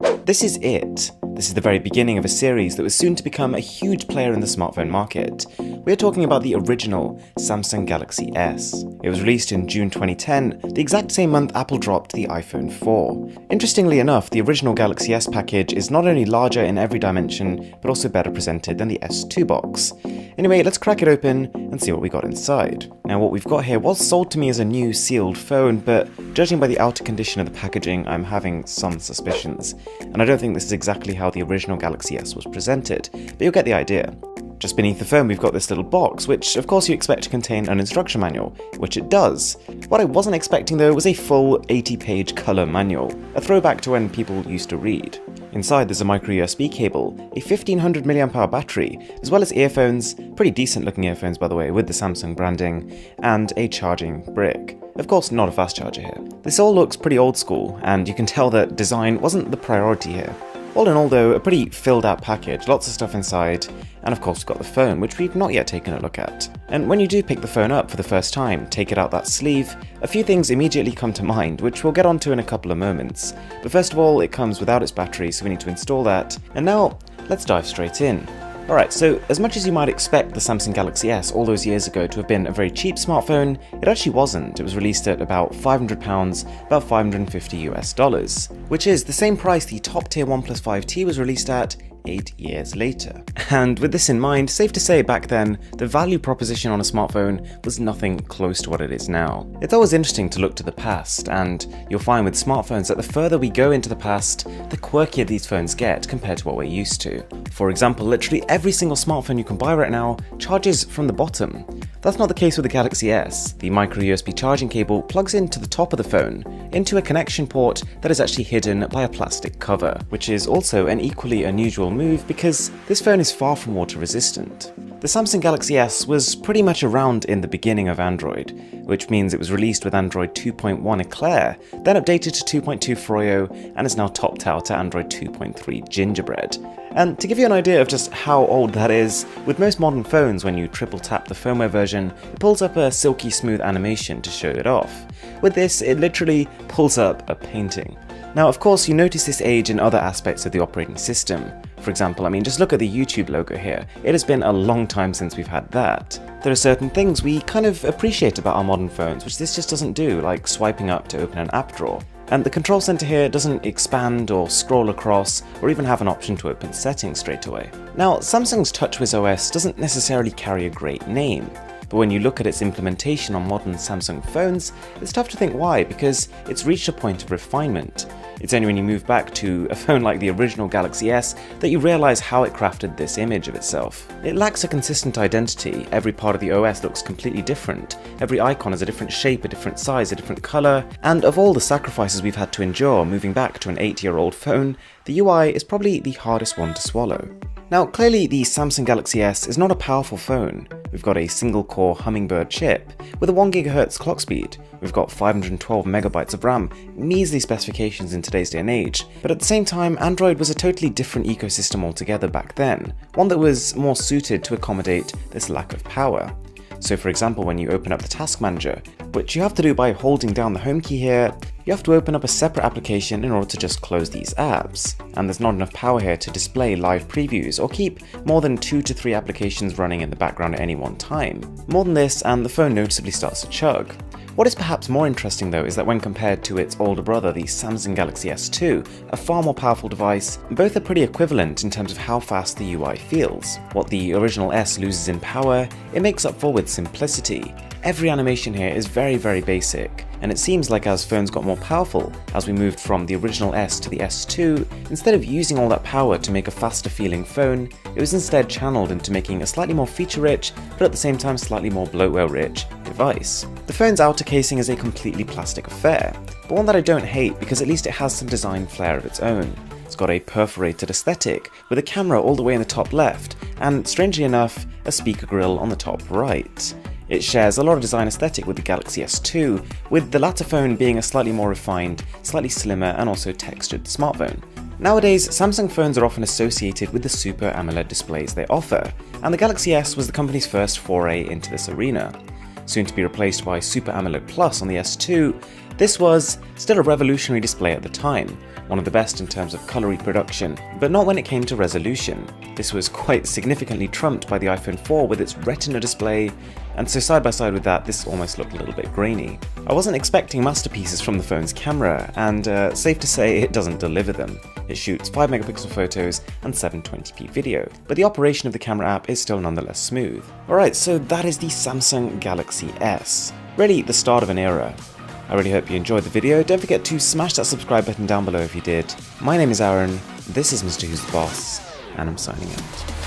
This is it. This is the very beginning of a series that was soon to become a huge player in the smartphone market. We're talking about the original Samsung Galaxy S. It was released in June 2010, the exact same month Apple dropped the iPhone 4. Interestingly enough, the original Galaxy S package is not only larger in every dimension, but also better presented than the S2 box. Anyway, let's crack it open and see what we got inside. Now, what we've got here was sold to me as a new sealed phone, but judging by the outer condition of the packaging, I'm having some suspicions. And I don't think this is exactly how the original Galaxy S was presented, but you'll get the idea. Just beneath the phone we've got this little box, which of course you expect to contain an instruction manual, which it does. What I wasn't expecting though was a full 80-page colour manual, a throwback to when people used to read. Inside there's a micro USB cable, a 1500 mAh battery, as well as earphones, pretty decent looking earphones by the way, with the Samsung branding, and a charging brick. Of course not a fast charger here. This all looks pretty old school, and you can tell that design wasn't the priority here. All in all though, a pretty filled out package, lots of stuff inside, and of course we've got the phone, which we've not yet taken a look at. And when you do pick the phone up for the first time, take it out that sleeve, a few things immediately come to mind, which we'll get onto in a couple of moments. But first of all, it comes without its battery, so we need to install that, and now let's dive straight in. Alright, so as much as you might expect the Samsung Galaxy S all those years ago to have been a very cheap smartphone, it actually wasn't. It was released at about £500, about $550 US, which is the same price the top tier OnePlus 5T was released at 8 years later. And with this in mind, safe to say back then, the value proposition on a smartphone was nothing close to what it is now. It's always interesting to look to the past, and you'll find with smartphones that the further we go into the past, the quirkier these phones get compared to what we're used to. For example, literally every single smartphone you can buy right now charges from the bottom. That's not the case with the Galaxy S. The micro USB charging cable plugs into the top of the phone, into a connection port that is actually hidden by a plastic cover, which is also an equally unusual move because this phone is far from water resistant. The Samsung Galaxy S was pretty much around in the beginning of Android, which means it was released with Android 2.1 Eclair, then updated to 2.2 Froyo, and is now topped out at Android 2.3 Gingerbread. And to give you an idea of just how old that is, with most modern phones when you triple tap the firmware version, it pulls up a silky smooth animation to show it off. With this, it literally pulls up a painting. Now of course you notice this age in other aspects of the operating system. For example, just look at the YouTube logo here. It has been a long time since we've had that. There are certain things we kind of appreciate about our modern phones, which this just doesn't do, like swiping up to open an app drawer. And the control center here doesn't expand or scroll across, or even have an option to open settings straight away. Now, Samsung's TouchWiz OS doesn't necessarily carry a great name, but when you look at its implementation on modern Samsung phones, it's tough to think why, because it's reached a point of refinement. It's only when you move back to a phone like the original Galaxy S that you realize how it crafted this image of itself. It lacks a consistent identity. Every part of the OS looks completely different. Every icon has a different shape, a different size, a different color, and of all the sacrifices we've had to endure moving back to an 8-year-old phone, the UI is probably the hardest one to swallow. Now, clearly the Samsung Galaxy S is not a powerful phone. We've got a single-core Hummingbird chip with a 1 GHz clock speed. We've got 512 MB of RAM, measly specifications in today's day and age. But at the same time, Android was a totally different ecosystem altogether back then, one that was more suited to accommodate this lack of power. So for example, when you open up the Task Manager, which you have to do by holding down the home key here, you have to open up a separate application in order to just close these apps. And there's not enough power here to display live previews or keep more than 2 to 3 applications running in the background at any one time. More than this, and the phone noticeably starts to chug. What is perhaps more interesting though is that when compared to its older brother, the Samsung Galaxy S2, a far more powerful device, both are pretty equivalent in terms of how fast the UI feels. What the original S loses in power, it makes up for with simplicity. Every animation here is very, very basic, and it seems like as phones got more powerful, as we moved from the original S to the S2, instead of using all that power to make a faster feeling phone, it was instead channeled into making a slightly more feature-rich, but at the same time slightly more bloatware-rich device. The phone's outer casing is a completely plastic affair, but one that I don't hate because at least it has some design flair of its own. It's got a perforated aesthetic, with a camera all the way in the top left, and strangely enough, a speaker grille on the top right. It shares a lot of design aesthetic with the Galaxy S2, with the latter phone being a slightly more refined, slightly slimmer and also textured smartphone. Nowadays, Samsung phones are often associated with the Super AMOLED displays they offer, and the Galaxy S was the company's first foray into this arena. Soon to be replaced by Super AMOLED Plus on the S2, this was still a revolutionary display at the time, one of the best in terms of color reproduction, but not when it came to resolution. This was quite significantly trumped by the iPhone 4 with its Retina display, and so side by side with that, this almost looked a little bit grainy. I wasn't expecting masterpieces from the phone's camera, and safe to say it doesn't deliver them. It shoots 5 megapixel photos and 720p video, but the operation of the camera app is still nonetheless smooth. Alright, so that is the Samsung Galaxy S. Really the start of an era. I really hope you enjoyed the video. Don't forget to smash that subscribe button down below if you did. My name is Aaron, this is Mr. Who's the Boss, and I'm signing out.